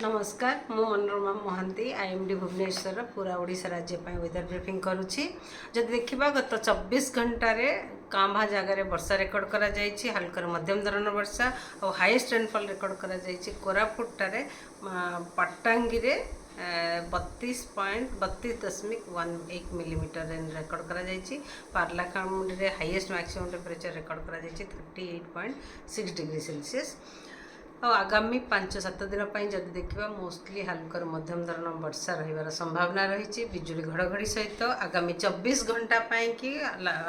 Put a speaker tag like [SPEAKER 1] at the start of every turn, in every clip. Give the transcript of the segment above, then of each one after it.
[SPEAKER 1] नमस्कार मु मनोरमा महांती आईएमडी भुवनेश्वर पूरा ओडिशा राज्य वेदर ब्रीफिंग करुच्ची जदि देखा गत 24 घंटे कांभा जगार वर्षा रेकर्ड करा जायछि हल्का मध्यम धरण वर्षा और हाईएस्ट रेनफॉल रेकर्ड करा जायछि कोरापुटारे पट्टांगी 32.32.18 मिलीमीटर रेन रेकर्ड करा जायछि पारलाखंड रे हाईएस्ट मैक्सिमम टेम्परेचर रेकर्ड करा जायछि 38.6 डिग्री सेल्सियस और आगामी 5-7 दिन जदि देखा मोस्टली हल्का मध्यम धरण वर्षा रही संभावना रही बिजुली घड़घड़ी सहित आगामी 24 घंटा कि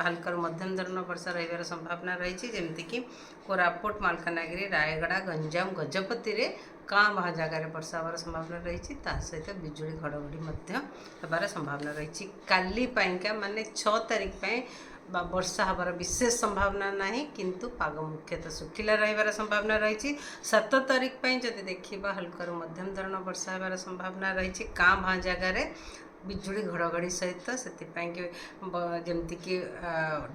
[SPEAKER 1] हल्का मध्यम धरण वर्षा रही संभावना रही जमीक कोरापुट मालकानगिरी रायगड़ा गंजाम गजपति रे कां जगार वर्षा हमार संभावना रही सहित बिजुली घड़घड़ी हमार संभावना रही काली माने 6 तारीख वर्षा हबार विशेष संभावना नहीं किंतु पाग मुख्यतः सुखिला रही संभावना रही 7 तारीख जदि देखा हल्का मध्यम धरण वर्षा हबार संभावना रही कां जगार बिजुली घड़घड़ी सहित से जमीक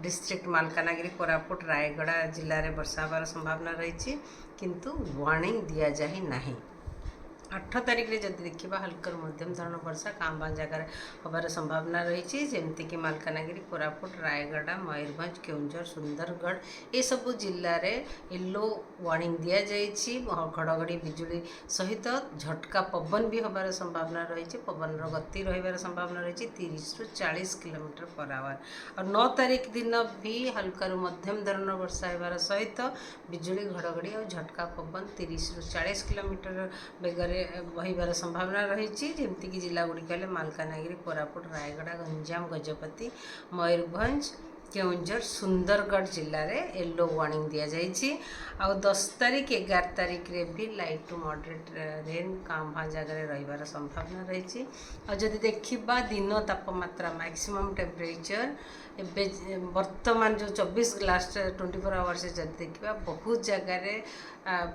[SPEAKER 1] डिस्ट्रिक्ट मालकानगिरी कोरापुट रायगड़ा जिले में वर्षा हबार संभावना रही किंतु वार्निंग दि जाए नहीं 8 तारीख रे जदि देखा हल्का मध्यम धरण वर्षा कांबा जगार हबार संभावना रही जमीक मालकानगिरी कोरापुट रायगड़ा मयूरभंज केउंझर सुंदरगढ़ ये सब जिले में येलो वार्निंग दि जाइए घड़घड़ी बिजुली सहित झटका पवन भी हबार संभावना रही पवन गति रही संभावना रही 30-40 किलोमीटर पर आवर और 9 तारीख दिन भी हल्का मध्यम धरण वर्षा होबार सहित बिजुली घड़घड़ी और झटका पवन 30-40 किलोमीटर बेगर बहबार संभावना रही जमीक जिला गुड़िक मालकानगिरी कोरापुट रायगड़ा गंजाम गजपति मयूरभंज केउंझर सुंदरगढ़ जिले में येलो वार्निंग दि जाइए आ 10 तारीख 11 तारीख रे भी लाइट टू मॉडरेट रेन कांभा जगार रही संभावना रही और जदि देखा दिन तापमात्रा मैक्सिमम टेम्परेचर एवं वर्तमान जो 24 लास्ट 24 आवर्स जदि देखा बहुत जगार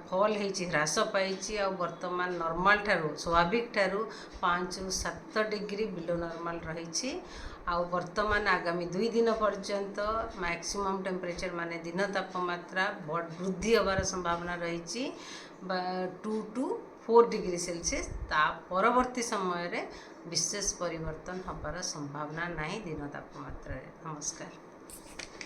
[SPEAKER 1] फल हो ह्रास पाई आ वर्तमान नॉर्मल ठारू स्वाभाविक ठारू 5-7 डिग्री बिलो नॉर्मल रही आ वर्तमान आगामी 2 दिन पर्यंत मैक्सिमम टेम्परेचर माने दिन तापमात्रा वृद्धि होबार संभावना रही 2-4 डिग्री सेल्सियस ता परवर्ती समय रे विशेष परिवर्तन होबार संभावना नहीं दिन तापमात्रा। नमस्कार।